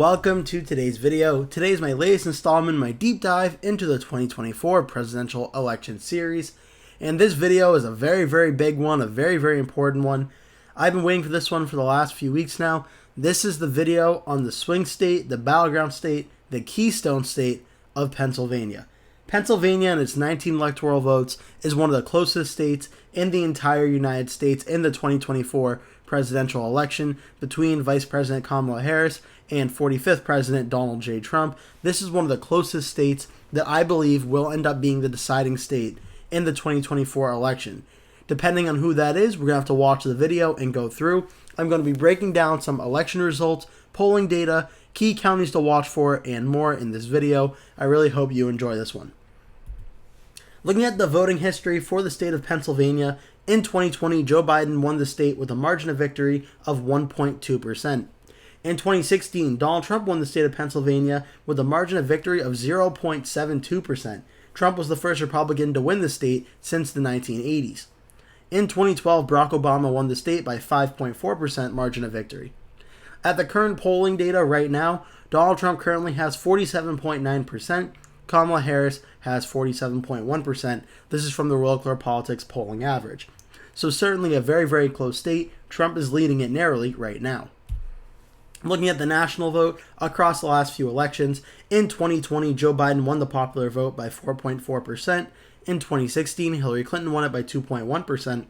Welcome to today's video. Today is my latest installment in my deep dive into the 2024 presidential election series. And this video is a very big one, a very important one. I've been waiting for this one for the last few weeks now. This is the video on the swing state, the battleground state, the keystone state of Pennsylvania. Pennsylvania and its 19 electoral votes is one of the closest states in the entire United States in the 2024 presidential election between Vice President Kamala Harris and 45th President Donald J. Trump. This is one of the closest states that I believe will end up being the deciding state in the 2024 election. Depending on who that is, we're going to have to watch the video and go through. I'm going to be breaking down some election results, polling data, key counties to watch for, and more in this video. I really hope you enjoy this one. Looking at the voting history for the state of Pennsylvania, in 2020, Joe Biden won the state with a margin of victory of 1.2%. In 2016, Donald Trump won the state of Pennsylvania with a margin of victory of 0.72%. Trump was the first Republican to win the state since the 1980s. In 2012, Barack Obama won the state by 5.4% margin of victory. At the current polling data right now, Donald Trump currently has 47.9%. Kamala Harris has 47.1%. This is from the electoral politics polling average. So certainly a very close state. Trump is leading it narrowly right now. Looking at the national vote across the last few elections, in 2020, Joe Biden won the popular vote by 4.4%. In 2016, Hillary Clinton won it by 2.1%.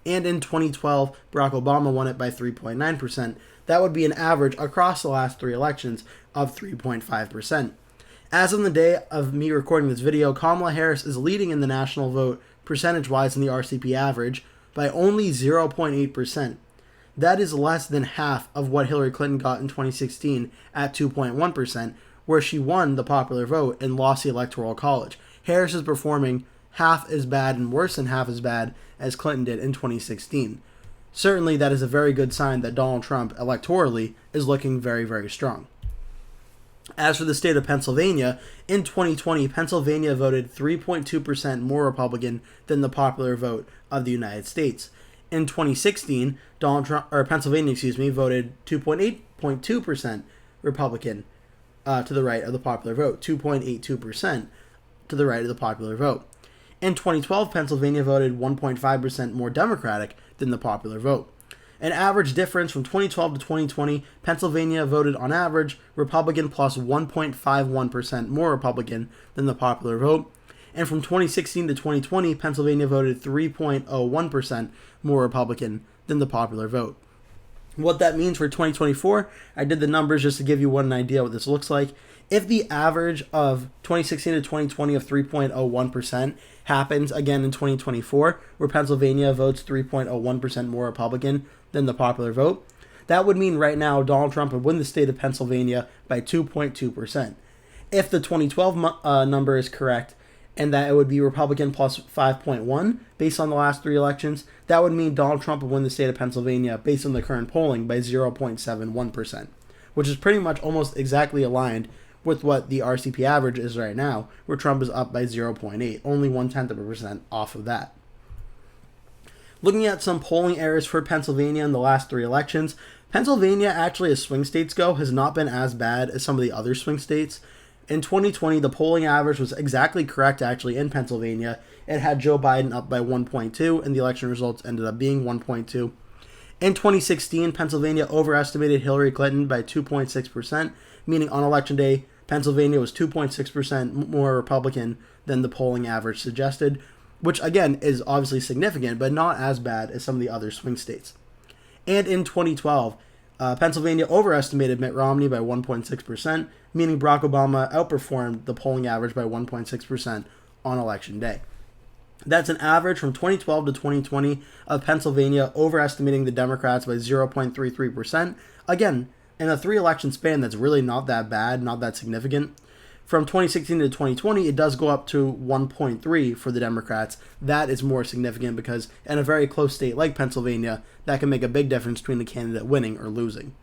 And in 2012, Barack Obama won it by 3.9%. That would be an average across the last three elections of 3.5%. As of the day of me recording this video, Kamala Harris is leading in the national vote percentage-wise in the RCP average by only 0.8%. That is less than half of what Hillary Clinton got in 2016 at 2.1%, where she won the popular vote and lost the Electoral College. Harris is performing half as bad and worse than half as bad as Clinton did in 2016. Certainly that is a very good sign that Donald Trump electorally is looking very strong. As for the state of Pennsylvania, in 2020, Pennsylvania voted 3.2% more Republican than the popular vote of the United States. In 2016, Pennsylvania voted 2.2% Republican to the right of the popular vote, 2.82% to the right of the popular vote. In 2012, Pennsylvania voted 1.5% more Democratic than the popular vote. An average difference from 2012 to 2020, Pennsylvania voted on average Republican plus 1.51% more Republican than the popular vote. And from 2016 to 2020, Pennsylvania voted 3.01% more Republican than the popular vote. What that means for 2024, I did the numbers just to give you an idea what this looks like. If the average of 2016 to 2020 of 3.01% happens again in 2024, where Pennsylvania votes 3.01% more Republican than the popular vote, that would mean right now Donald Trump would win the state of Pennsylvania by 2.2%. If the 2012 number is correct, and that it would be Republican plus 5.1 based on the last three elections, that would mean Donald Trump would win the state of Pennsylvania based on the current polling by 0.71%, which is pretty much almost exactly aligned with what the RCP average is right now, where Trump is up by 0.8, only 0.1% off of that. Looking at some polling errors for Pennsylvania in the last three elections, Pennsylvania actually, as swing states go, has not been as bad as some of the other swing states. In 2020, the polling average was exactly correct actually in Pennsylvania. It had Joe Biden up by 1.2, and the election results ended up being 1.2. In 2016, Pennsylvania overestimated Hillary Clinton by 2.6%, meaning on election day, Pennsylvania was 2.6% more Republican than the polling average suggested, which again is obviously significant, but not as bad as some of the other swing states. And in 2012, Pennsylvania overestimated Mitt Romney by 1.6%, meaning Barack Obama outperformed the polling average by 1.6% on election day. That's an average from 2012 to 2020 of Pennsylvania overestimating the Democrats by 0.33%. Again, in a three-election span, that's really not that bad, not that significant. From 2016 to 2020, it does go up to 1.3 for the Democrats. That is more significant because in a very close state like Pennsylvania, that can make a big difference between a candidate winning or losing.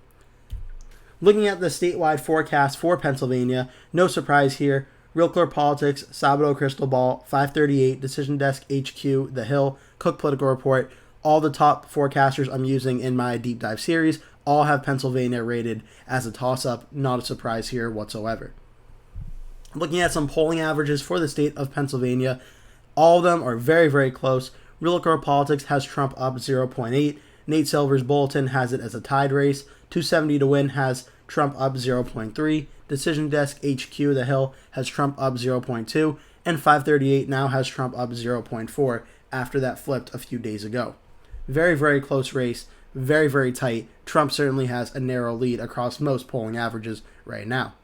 Looking at the statewide forecast for Pennsylvania, no surprise here. Real Clear Politics, Sabado Crystal Ball, 538, Decision Desk HQ, The Hill, Cook Political Report, all the top forecasters I'm using in my deep dive series, all have Pennsylvania rated as a toss-up. Not a surprise here whatsoever. Looking at some polling averages for the state of Pennsylvania, all of them are very, very close. Real Electoral Politics has Trump up 0.8. Nate Silver's Bulletin has it as a tied race. 270 to Win has Trump up 0.3. Decision Desk HQ, The Hill, has Trump up 0.2. And 538 now has Trump up 0.4 after that flipped a few days ago. Very, very close race. Very, very tight. Trump certainly has a narrow lead across most polling averages right now.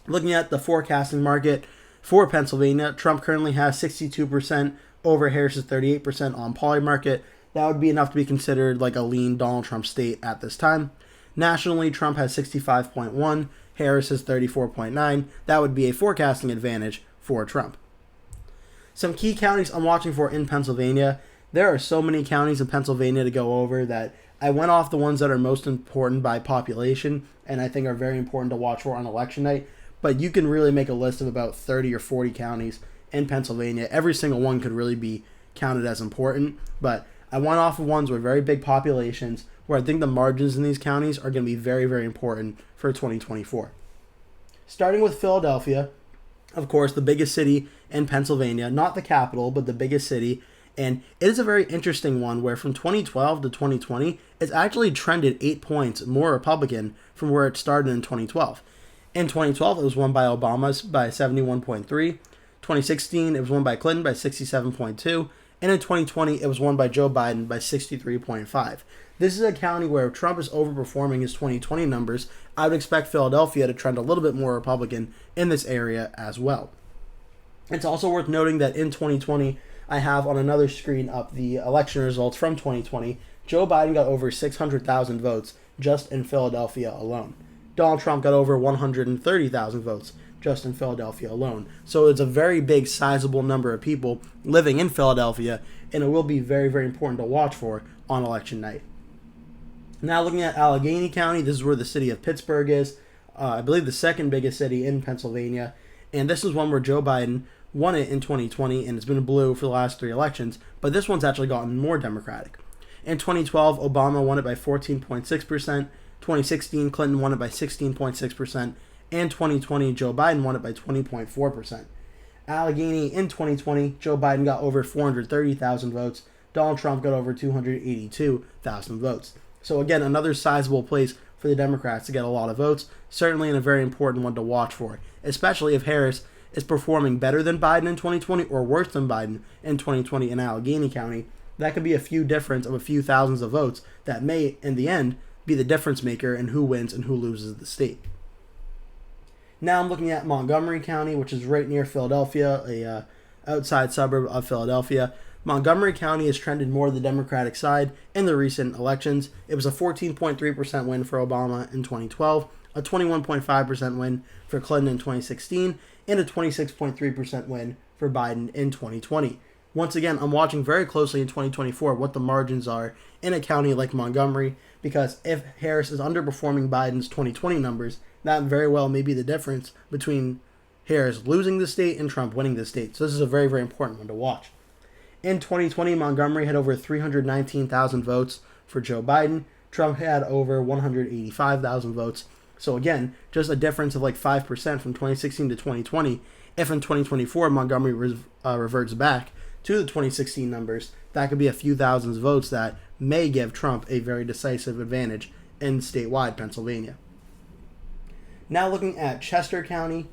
Looking at the forecasting market for Pennsylvania, Trump currently has 62% over Harris's 38% on poly market. That would be enough to be considered like a lean Donald Trump state at this time. Nationally, Trump has 65.1, Harris is 34.9. That would be a forecasting advantage for Trump. Some key counties I'm watching for in Pennsylvania. There are so many counties in Pennsylvania to go over that I went off the ones that are most important by population and I think are very important to watch for on election night. But you can really make a list of about 30 or 40 counties in Pennsylvania. Every single one could really be counted as important. But I went off of ones with very big populations where I think the margins in these counties are going to be very, very important for 2024. Starting with Philadelphia, of course, the biggest city in Pennsylvania, not the capital, but the biggest city. And it is a very interesting one where from 2012 to 2020, it's actually trended 8 points more Republican from where it started in 2012. In 2012, it was won by Obama by 71.3. 2016, it was won by Clinton by 67.2. And in 2020, it was won by Joe Biden by 63.5. This is a county where if Trump is overperforming his 2020 numbers, I would expect Philadelphia to trend a little bit more Republican in this area as well. It's also worth noting that in 2020, I have on another screen up the election results from 2020. Joe Biden got over 600,000 votes just in Philadelphia alone. Donald Trump got over 130,000 votes just in Philadelphia alone. So it's a very big, sizable number of people living in Philadelphia, and it will be very, very important to watch for on election night. Now looking at Allegheny County, this is where the city of Pittsburgh is. I believe the second biggest city in Pennsylvania. And this is one where Joe Biden won it in 2020, and it's been blue for the last 3 elections. But this one's actually gotten more Democratic. In 2012, Obama won it by 14.6%. 2016, Clinton won it by 16.6%. And 2020, Joe Biden won it by 20.4%. Allegheny in 2020, Joe Biden got over 430,000 votes. Donald Trump got over 282,000 votes. So again, another sizable place for the Democrats to get a lot of votes. Certainly in a very important one to watch for, especially if Harris is performing better than Biden in 2020 or worse than Biden in 2020 in Allegheny County. That could be a few difference of a few thousands of votes that may, in the end, be the difference maker in who wins and who loses the state. Now I'm looking at Montgomery County, which is right near Philadelphia, a outside suburb of Philadelphia. Montgomery County has trended more to the Democratic side in the recent elections. It was a 14.3% win for Obama in 2012, a 21.5% win for Clinton in 2016, and a 26.3% win for Biden in 2020. Once again, I'm watching very closely in 2024 what the margins are in a county like Montgomery, because if Harris is underperforming Biden's 2020 numbers, that very well may be the difference between Harris losing the state and Trump winning the state. So this is a very, very important one to watch. In 2020, Montgomery had over 319,000 votes for Joe Biden. Trump had over 185,000 votes. So again, just a difference of like 5% from 2016 to 2020. If in 2024 Montgomery reverts back to the 2016 numbers, that could be a few thousands votes that may give Trump a very decisive advantage in statewide Pennsylvania. Now looking at Chester County.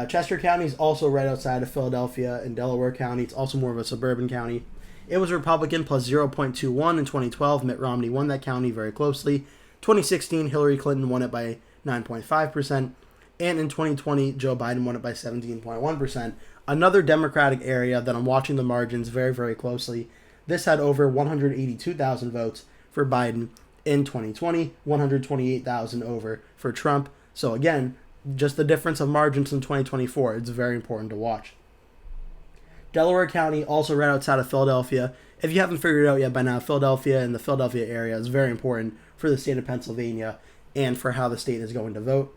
Chester County is also right outside of Philadelphia and Delaware County. It's also more of a suburban county. It was Republican plus 0.21 in 2012. Mitt Romney won that county very closely. 2016, Hillary Clinton won it by 9.5%. And in 2020, Joe Biden won it by 17.1%. Another Democratic area that I'm watching the margins very, very closely. This had over 182,000 votes for Biden in 2020, 128,000 over for Trump. So again, just the difference of margins in 2024, it's very important to watch. Delaware County, also right outside of Philadelphia. If you haven't figured it out yet by now, Philadelphia and the Philadelphia area is very important for the state of Pennsylvania and for how the state is going to vote.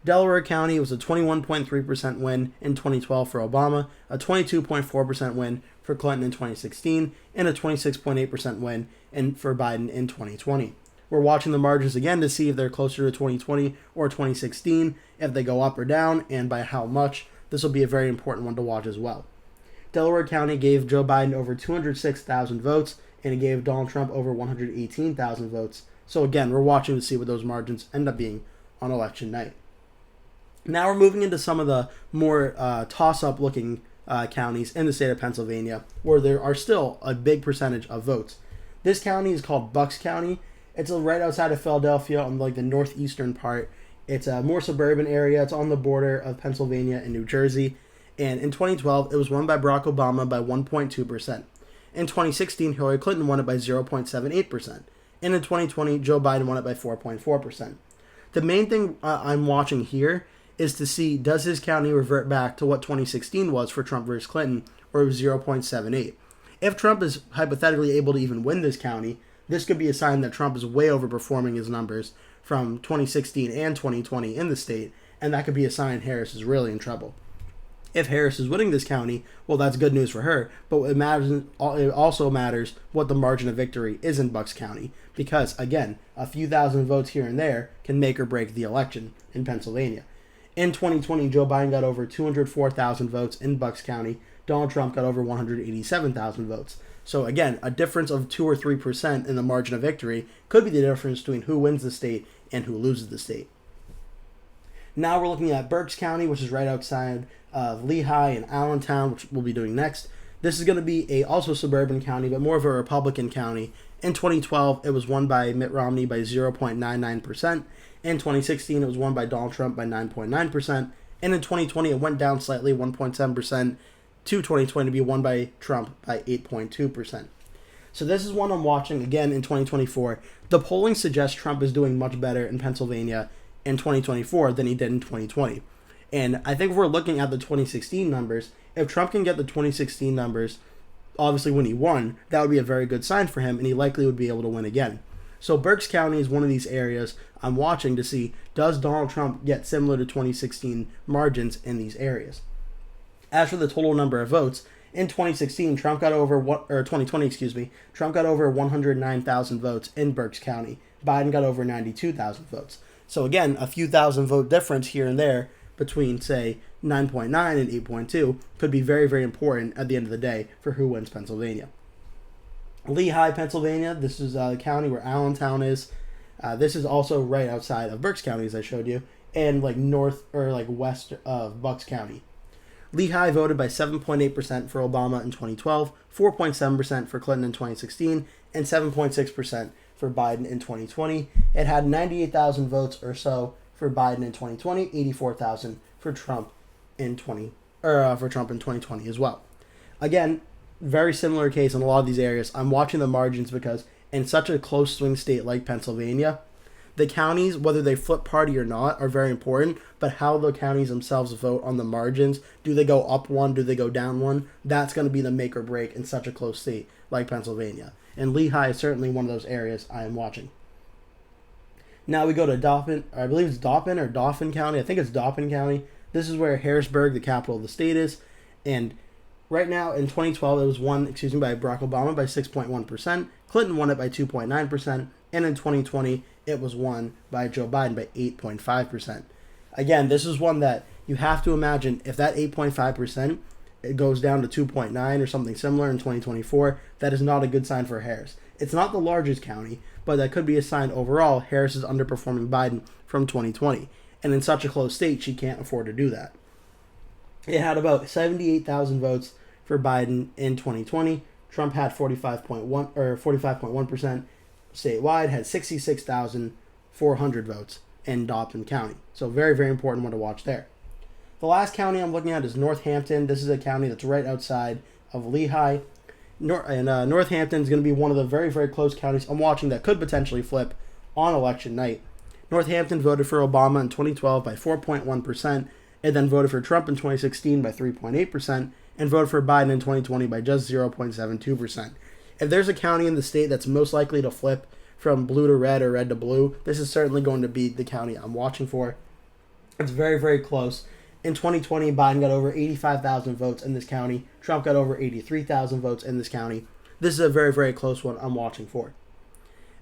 Delaware County was a 21.3% win in 2012 for Obama, a 22.4% win for Clinton in 2016, and a 26.8% win for Biden in 2020. We're watching the margins again to see if they're closer to 2020 or 2016, if they go up or down, and by how much. This will be a very important one to watch as well. Delaware County gave Joe Biden over 206,000 votes, and it gave Donald Trump over 118,000 votes. So again, we're watching to see what those margins end up being on election night. Now we're moving into some of the more toss-up looking counties in the state of Pennsylvania, where there are still a big percentage of votes. This county is called Bucks County. It's right outside of Philadelphia on like the northeastern part. It's a more suburban area. It's on the border of Pennsylvania and New Jersey. And in 2012, it was won by Barack Obama by 1.2%. In 2016, Hillary Clinton won it by 0.78%. And in 2020, Joe Biden won it by 4.4%. The main thing I'm watching here is to see, does his county revert back to what 2016 was for Trump versus Clinton, where it was 0.78. If Trump is hypothetically able to even win this county, this could be a sign that Trump is way overperforming his numbers from 2016 and 2020 in the state, and that could be a sign Harris is really in trouble. If Harris is winning this county, well, that's good news for her, but it also matters what the margin of victory is in Bucks County, because, again, a few thousand votes here and there can make or break the election in Pennsylvania. In 2020, Joe Biden got over 204,000 votes in Bucks County. Donald Trump got over 187,000 votes. So again, a difference of 2 or 3% in the margin of victory could be the difference between who wins the state and who loses the state. Now we're looking at Berks County, which is right outside of Lehigh and Allentown, which we'll be doing next. This is going to be a also suburban county, but more of a Republican county. In 2012, it was won by Mitt Romney by 0.99%. In 2016, it was won by Donald Trump by 9.9%. And in 2020, it went down slightly, 1.7%, to 2020 to be won by Trump by 8.2%. So this is one I'm watching again in 2024. The polling suggests Trump is doing much better in Pennsylvania in 2024 than he did in 2020. And I think if we're looking at the 2016 numbers, if Trump can get the 2016 numbers, obviously when he won, that would be a very good sign for him, and he likely would be able to win again. So Berks County is one of these areas I'm watching to see, does Donald Trump get similar to 2016 margins in these areas? As for the total number of votes, in 2016, Trump got over 109,000 votes in Berks County. Biden got over 92,000 votes. So again, a few thousand vote difference here and there between, say, 9.9 and 8.2 could be very, very important at the end of the day for who wins Pennsylvania. Lehigh, Pennsylvania, this is the county where Allentown is. This is also right outside of Berks County, as I showed you, and like north or like west of Bucks County. Lehigh voted by 7.8% for Obama in 2012, 4.7% for Clinton in 2016, and 7.6% for Biden in 2020. It had 98,000 votes or so for Biden in 2020, 84,000 for Trump in 2020 as well. Again, very similar case in a lot of these areas. I'm watching the margins because in such a close swing state like Pennsylvania, the counties, whether they flip party or not, are very important, but how the counties themselves vote on the margins, do they go up one, do they go down one, that's going to be the make or break in such a close state like Pennsylvania. And Lehigh is certainly one of those areas I am watching. Now we go to Dauphin, I believe it's Dauphin or Dauphin County. I think it's Dauphin County. This is where Harrisburg, the capital of the state, is. And right now, in 2012, it was won, by Barack Obama by 6.1%. Clinton won it by 2.9%. And in 2020, it was won by Joe Biden by 8.5%. Again, this is one that you have to imagine if that 8.5% it goes down to 2.9 or something similar in 2024, that is not a good sign for Harris. It's not the largest county, but that could be a sign overall Harris is underperforming Biden from 2020. And in such a close state, she can't afford to do that. It had about 78,000 votes for Biden in 2020. Trump had 45.1% statewide, had 66,400 votes in Dauphin County. So very, very important one to watch there. The last county I'm looking at is Northampton. This is a county that's right outside of Lehigh. Northampton is going to be one of the very, very close counties I'm watching that could potentially flip on election night. Northampton voted for Obama in 2012 by 4.1%, and then voted for Trump in 2016 by 3.8%, and voted for Biden in 2020 by just 0.72%. If there's a county in the state that's most likely to flip from blue to red or red to blue, this is certainly going to be the county I'm watching for. It's very, very close. In 2020, Biden got over 85,000 votes in this county. Trump got over 83,000 votes in this county. This is a very, very close one I'm watching for.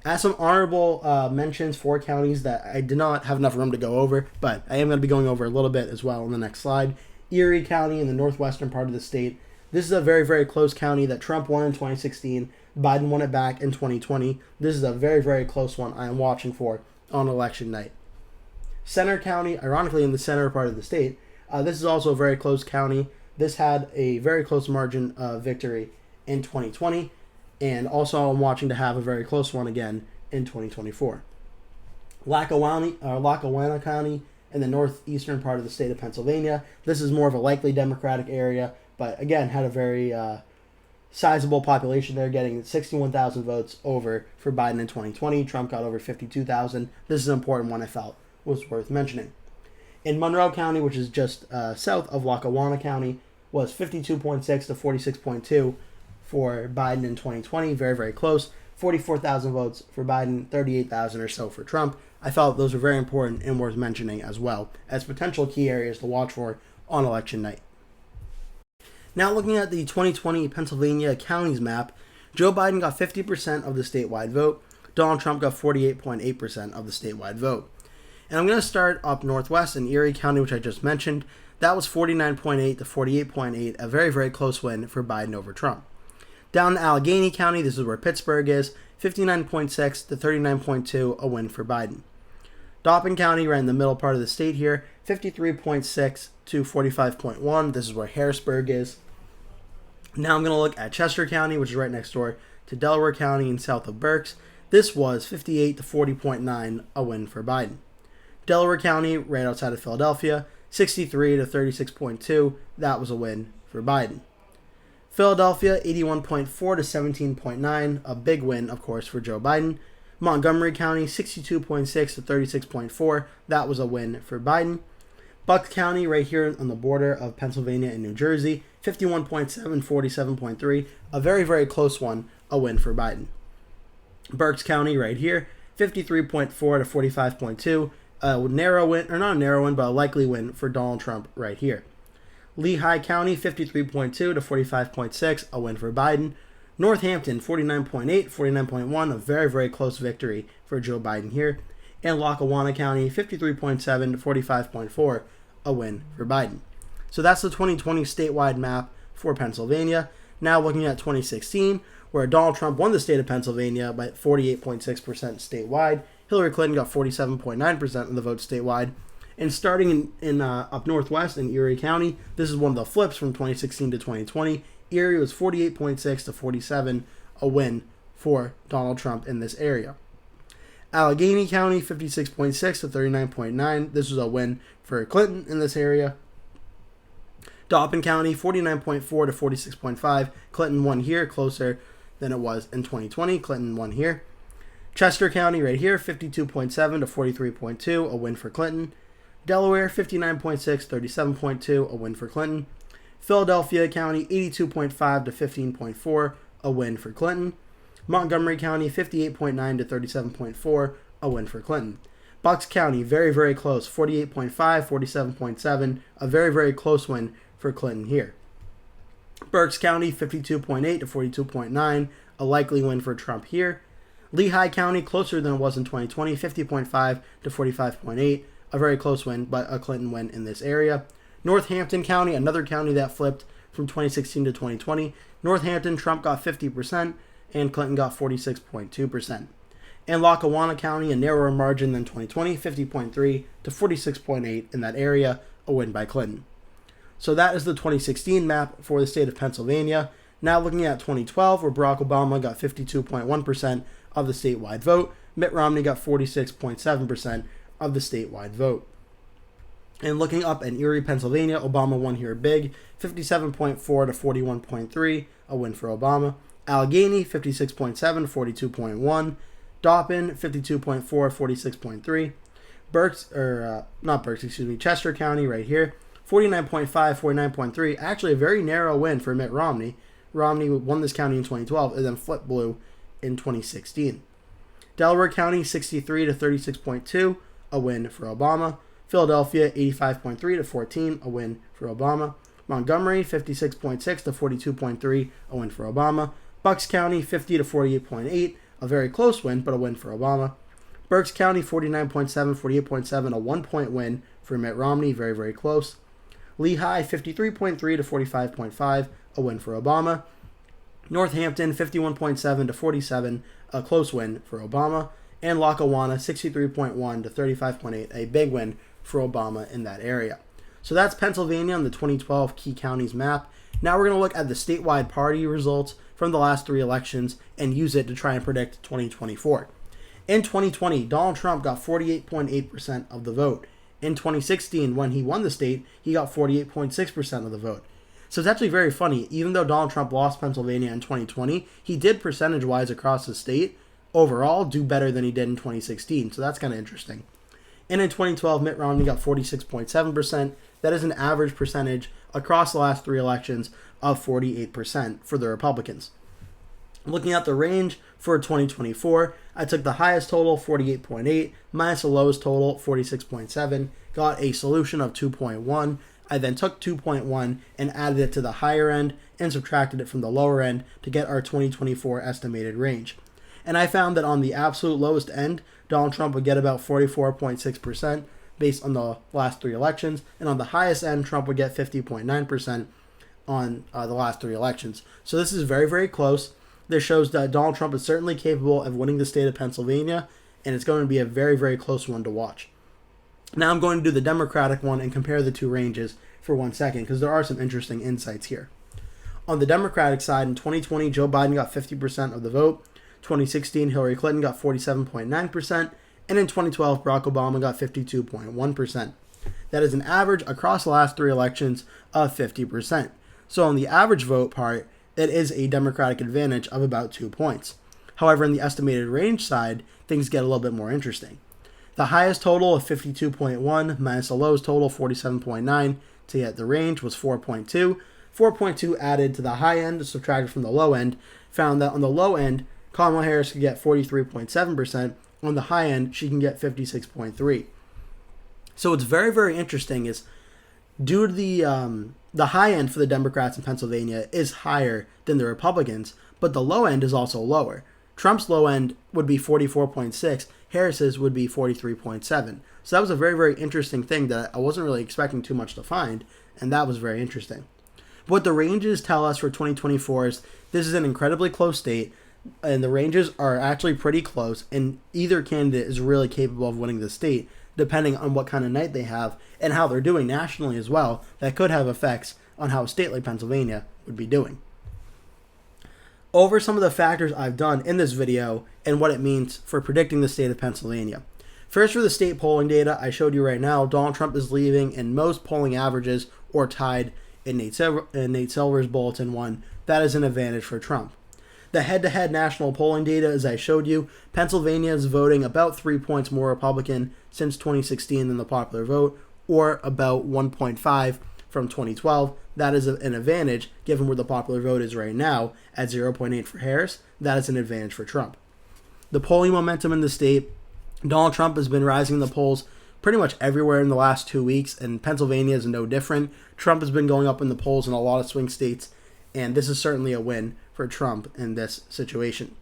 As some honorable mentions for counties that I did not have enough room to go over, but I am going to be going over a little bit as well in the next slide. Erie County in the northwestern part of the state. This is a very, very close county that Trump won in 2016. Biden won it back in 2020. This is a very, very close one I am watching for on election night. Center County, ironically in the center part of the state, this is also a very close county. This had a very close margin of victory in 2020, and also I'm watching to have a very close one again in 2024. Lackawanna County in the northeastern part of the state of Pennsylvania. This is more of a likely Democratic area, but again had a very sizable population there, getting 61,000 votes over for Biden in 2020. Trump got over 52,000. This is an important one I felt was worth mentioning. In Monroe County, which is just south of Lackawanna County, was 52.6 to 46.2 for Biden in 2020. Very, very close. 44,000 votes for Biden, 38,000 or so for Trump. I felt those were very important and worth mentioning as well as potential key areas to watch for on election night. Now looking at the 2020 Pennsylvania counties map, Joe Biden got 50% of the statewide vote. Donald Trump got 48.8% of the statewide vote. And I'm going to start up northwest in Erie County, which I just mentioned. That was 49.8 to 48.8, a very, very close win for Biden over Trump. Down in Allegheny County, this is where Pittsburgh is, 59.6 to 39.2, a win for Biden. Dauphin County, right in the middle part of the state here, 53.6 to 45.1. This is where Harrisburg is. Now I'm going to look at Chester County, which is right next door to Delaware County and south of Berks. This was 58 to 40.9, a win for Biden. Delaware County, right outside of Philadelphia, 63 to 36.2. That was a win for Biden. Philadelphia, 81.4 to 17.9. A big win, of course, for Joe Biden. Montgomery County, 62.6 to 36.4. That was a win for Biden. Bucks County, right here on the border of Pennsylvania and New Jersey, 51.7, 47.3. A very, very close one, a win for Biden. Berks County, right here, 53.4 to 45.2. A narrow win, or not a narrow win, but a likely win for Donald Trump right here. Lehigh County, 53.2 to 45.6, a win for Biden. Northampton, 49.8, 49.1, a very, very close victory for Joe Biden here. And Lackawanna County, 53.7 to 45.4, a win for Biden. So that's the 2020 statewide map for Pennsylvania. Now looking at 2016, where Donald Trump won the state of Pennsylvania by 48.6% statewide. Hillary Clinton got 47.9% of the vote statewide. And starting in up northwest in Erie County, this is one of the flips from 2016 to 2020. Erie was 48.6 to 47, a win for Donald Trump in this area. Allegheny County, 56.6 to 39.9. This was a win for Clinton in this area. Dauphin County, 49.4 to 46.5. Clinton won here, closer than it was in 2020. Clinton won here. Chester County, right here, 52.7 to 43.2, a win for Clinton. Delaware, 59.6, 37.2, a win for Clinton. Philadelphia County, 82.5 to 15.4, a win for Clinton. Montgomery County, 58.9 to 37.4, a win for Clinton. Bucks County, very, very close, 48.5, 47.7, a very, very close win for Clinton here. Berks County, 52.8 to 42.9, a likely win for Trump here. Lehigh County, closer than it was in 2020, 50.5 to 45.8, a very close win, but a Clinton win in this area. Northampton County, another county that flipped from 2016 to 2020. Northampton, Trump got 50%, and Clinton got 46.2%. And Lackawanna County, a narrower margin than 2020, 50.3 to 46.8 in that area, a win by Clinton. So that is the 2016 map for the state of Pennsylvania. Now looking at 2012, where Barack Obama got 52.1% of the statewide vote. Mitt Romney got 46.7% of the statewide vote. And looking up in Erie, Pennsylvania, Obama won here big, 57.4 to 41.3, a win for Obama. Allegheny, 56.7 to 42.1. Dauphin, 52.4, 46.3. Chester County right here, 49.5, 49.3. Actually a very narrow win for Mitt Romney. Romney won this county in 2012 and then flipped blue in 2016. Delaware County, 63 to 36.2, a win for Obama. Philadelphia, 85.3 to 14, a win for Obama. Montgomery, 56.6 to 42.3, a win for Obama. Bucks County, 50 to 48.8, a very close win, but a win for Obama. Berks County, 49.7, 48.7, a 1-point win for Mitt Romney, very, very close. Lehigh, 53.3 to 45.5, a win for Obama. Northampton, 51.7 to 47, a close win for Obama. And Lackawanna, 63.1 to 35.8, a big win for Obama in that area. So that's Pennsylvania on the 2012 key counties map. Now we're going to look at the statewide party results from the last 3 elections and use it to try and predict 2024. In 2020, Donald Trump got 48.8% of the vote. In 2016, when he won the state, he got 48.6% of the vote. So it's actually very funny. Even though Donald Trump lost Pennsylvania in 2020, he did percentage-wise across the state overall do better than he did in 2016. So that's kind of interesting. And in 2012, Mitt Romney got 46.7%. That is an average percentage across the last 3 elections of 48% for the Republicans. Looking at the range for 2024, I took the highest total, 48.8, minus the lowest total, 46.7, got a solution of 2.1. I then took 2.1 and added it to the higher end and subtracted it from the lower end to get our 2024 estimated range. And I found that on the absolute lowest end, Donald Trump would get about 44.6% based on the last 3 elections, and on the highest end, Trump would get 50.9% on the last 3 elections. So this is very, very close. This shows that Donald Trump is certainly capable of winning the state of Pennsylvania, and it's going to be a very, very close one to watch. Now I'm going to do the Democratic one and compare the 2 ranges for 1 second, because there are some interesting insights here. On the Democratic side, in 2020, Joe Biden got 50% of the vote. 2016, Hillary Clinton got 47.9%, and in 2012, Barack Obama got 52.1%. That is an average across the last 3 elections of 50%. So on the average vote part, it is a Democratic advantage of about 2 points. However, in the estimated range side, things get a little bit more interesting. The highest total of 52.1 minus the lowest total, 47.9, to get the range was 4.2. 4.2 added to the high end, subtracted from the low end, found that on the low end, Kamala Harris could get 43.7%. On the high end, she can get 56.3%. So what's very, very interesting is due to the high end for the Democrats in Pennsylvania is higher than the Republicans, but the low end is also lower. Trump's low end would be 44.6, Harris's would be 43.7. So that was a very, very interesting thing that I wasn't really expecting too much to find, and that was very interesting. What the ranges tell us for 2024 is this is an incredibly close state, and the ranges are actually pretty close, and either candidate is really capable of winning the state, depending on what kind of night they have and how they're doing nationally as well. That could have effects on how a state like Pennsylvania would be doing. Over some of the factors I've done in this video and what it means for predicting the state of Pennsylvania. First, for the state polling data I showed you right now, Donald Trump is leading in most polling averages or tied in Nate Silver's Bulletin 1. That is an advantage for Trump. The head-to-head national polling data, as I showed you, Pennsylvania is voting about 3 points more Republican since 2016 than the popular vote, or about 1.5 from 2012. That is an advantage, given where the popular vote is right now, at 0.8 for Harris. That is an advantage for Trump. The polling momentum in the state, Donald Trump has been rising in the polls pretty much everywhere in the last 2 weeks, and Pennsylvania is no different. Trump has been going up in the polls in a lot of swing states, and this is certainly a win for Trump in this situation.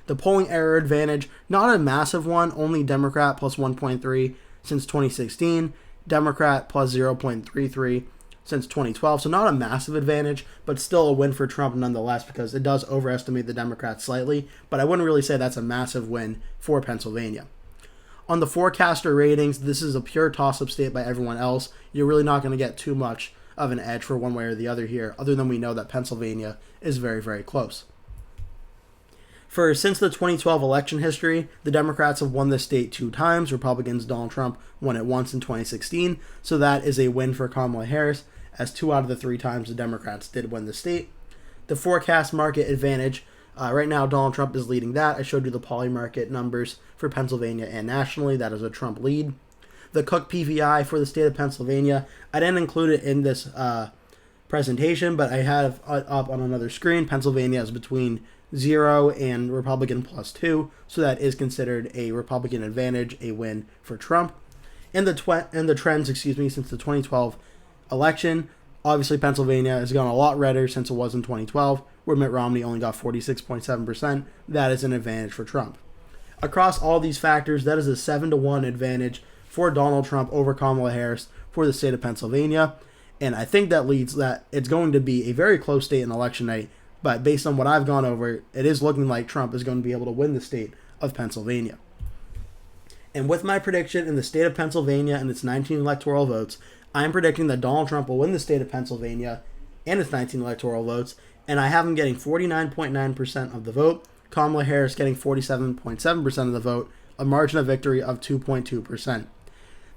The polling error advantage, not a massive one, only Democrat plus 1.3 since 2016, Democrat plus 0.33 since 2012, so not a massive advantage, but still a win for Trump nonetheless, because it does overestimate the Democrats slightly, but I wouldn't really say that's a massive win for Pennsylvania. On the forecaster ratings, this is a pure toss-up state by everyone else. You're really not going to get too much of an edge for one way or the other here, other than we know that Pennsylvania is very, very close. Since the 2012 election history, the Democrats have won the state 2 times. Republicans, Donald Trump, won it once in 2016, so that is a win for Kamala Harris, as 2 out of the 3 times the Democrats did win the state. The forecast market advantage, right now Donald Trump is leading that. I showed you the poly market numbers for Pennsylvania and nationally. That is a Trump lead. The Cook PVI for the state of Pennsylvania, I didn't include it in this presentation, but I have up on another screen. Pennsylvania is between 0 and Republican plus 2, so that is considered a Republican advantage, a win for Trump. And the trends, since the 2012 election, Obviously, Pennsylvania has gone a lot redder since it was in 2012, where Mitt Romney only got 46.7%. That is an advantage for Trump. Across all these factors, that is a 7-1 advantage for Donald Trump over Kamala Harris for the state of Pennsylvania. And I think that leads that it's going to be a very close state in election night. But based on what I've gone over, it is looking like Trump is going to be able to win the state of Pennsylvania. And with my prediction in the state of Pennsylvania and its 19 electoral votes, I'm predicting that Donald Trump will win the state of Pennsylvania and its 19 electoral votes. And I have him getting 49.9% of the vote, Kamala Harris getting 47.7% of the vote, a margin of victory of 2.2%.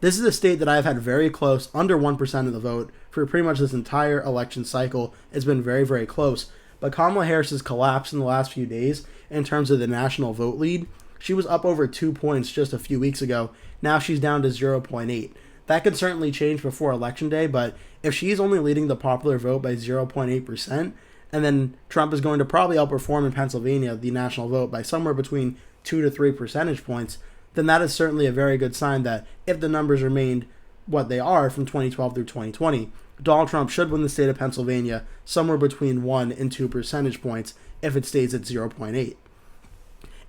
This is a state that I've had very close, under 1% of the vote, for pretty much this entire election cycle. It's been very, very close. But Kamala Harris has collapsed in the last few days in terms of the national vote lead. She was up over 2 points just a few weeks ago. Now she's down to 0.8. That could certainly change before Election Day, but if she's only leading the popular vote by 0.8%, and then Trump is going to probably outperform in Pennsylvania the national vote by somewhere between 2 to 3 percentage points, then that is certainly a very good sign that if the numbers remained what they are from 2012 through 2020, Donald Trump should win the state of Pennsylvania somewhere between 1 and 2 percentage points if it stays at 0.8.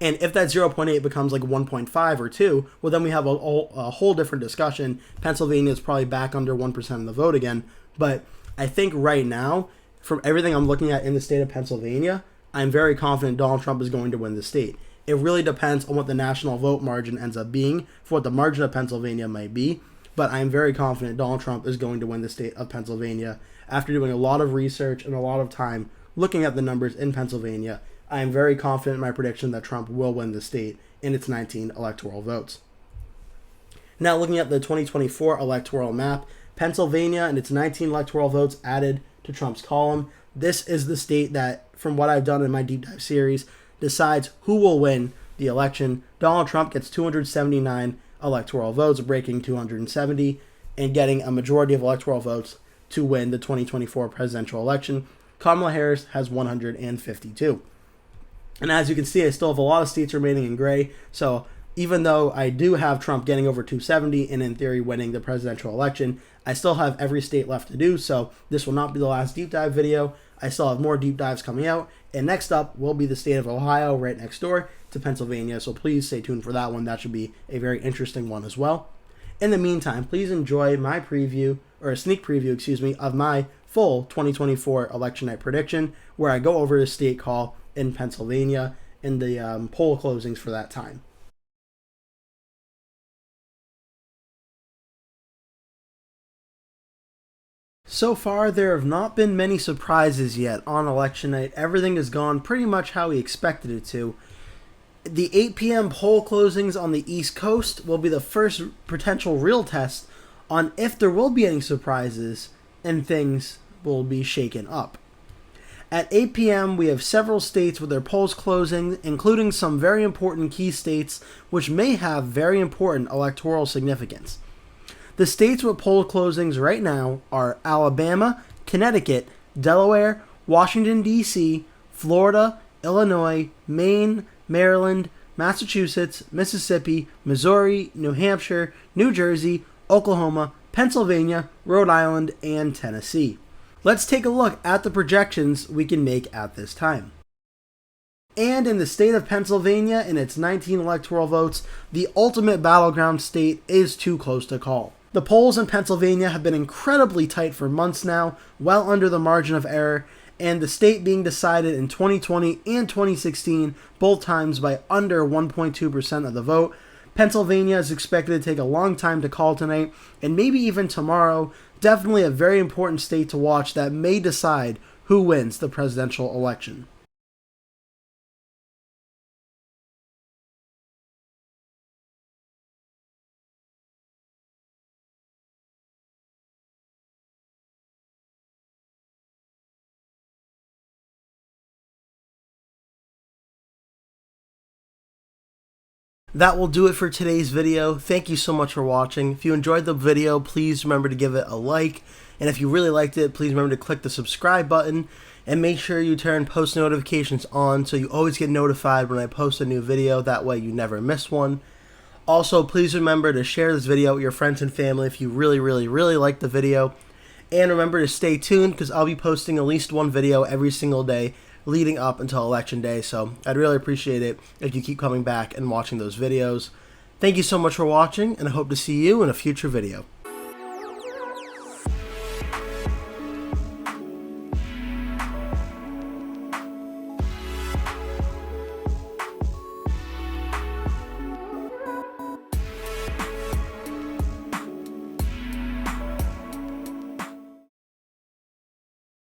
And if that 0.8 becomes like 1.5 or 2, well, then we have a whole different discussion. Pennsylvania is probably back under 1% of the vote again. But I think right now, from everything I'm looking at in the state of Pennsylvania, I'm very confident Donald Trump is going to win the state. It really depends on what the national vote margin ends up being, for what the margin of Pennsylvania might be. But I'm very confident Donald Trump is going to win the state of Pennsylvania. After doing a lot of research and a lot of time looking at the numbers in Pennsylvania, I am very confident in my prediction that Trump will win the state in its 19 electoral votes. Now looking at the 2024 electoral map, Pennsylvania and its 19 electoral votes added to Trump's column. This is the state that, from what I've done in my deep dive series, decides who will win the election. Donald Trump gets 279 electoral votes, breaking 270, and getting a majority of electoral votes to win the 2024 presidential election. Kamala Harris has 152. And as you can see, I still have a lot of states remaining in gray. So even though I do have Trump getting over 270 and in theory winning the presidential election, I still have every state left to do. So this will not be the last deep dive video. I still have more deep dives coming out. And next up will be the state of Ohio, right next door to Pennsylvania. So please stay tuned for that one. That should be a very interesting one as well. In the meantime, please enjoy my preview, or a sneak preview, of my full 2024 election night prediction, where I go over the state call in Pennsylvania and the poll closings for that time. So far, there have not been many surprises yet on election night. Everything has gone pretty much how we expected it to. The 8 p.m. poll closings on the East Coast will be the first potential real test on if there will be any surprises and things will be shaken up. At 8 p.m., we have several states with their polls closing, including some very important key states which may have very important electoral significance. The states with poll closings right now are Alabama, Connecticut, Delaware, Washington, D.C., Florida, Illinois, Maine, Maryland, Massachusetts, Mississippi, Missouri, New Hampshire, New Jersey, Oklahoma, Pennsylvania, Rhode Island, and Tennessee. Let's take a look at the projections we can make at this time. And in the state of Pennsylvania, in its 19 electoral votes, the ultimate battleground state is too close to call. The polls in Pennsylvania have been incredibly tight for months now, well under the margin of error, and the state being decided in 2020 and 2016, both times by under 1.2% of the vote. Pennsylvania is expected to take a long time to call tonight, and maybe even tomorrow. Definitely a very important state to watch that may decide who wins the presidential election. That will do it for today's video. Thank you so much for watching. If you enjoyed the video, please remember to give it a like. And if you really liked it, please remember to click the subscribe button. And make sure you turn post notifications on so you always get notified when I post a new video. That way you never miss one. Also, please remember to share this video with your friends and family if you really like the video. And remember to stay tuned because I'll be posting at least one video every single day leading up until Election Day. So I'd really appreciate it if you keep coming back and watching those videos. Thank you so much for watching, and I hope to see you in a future video.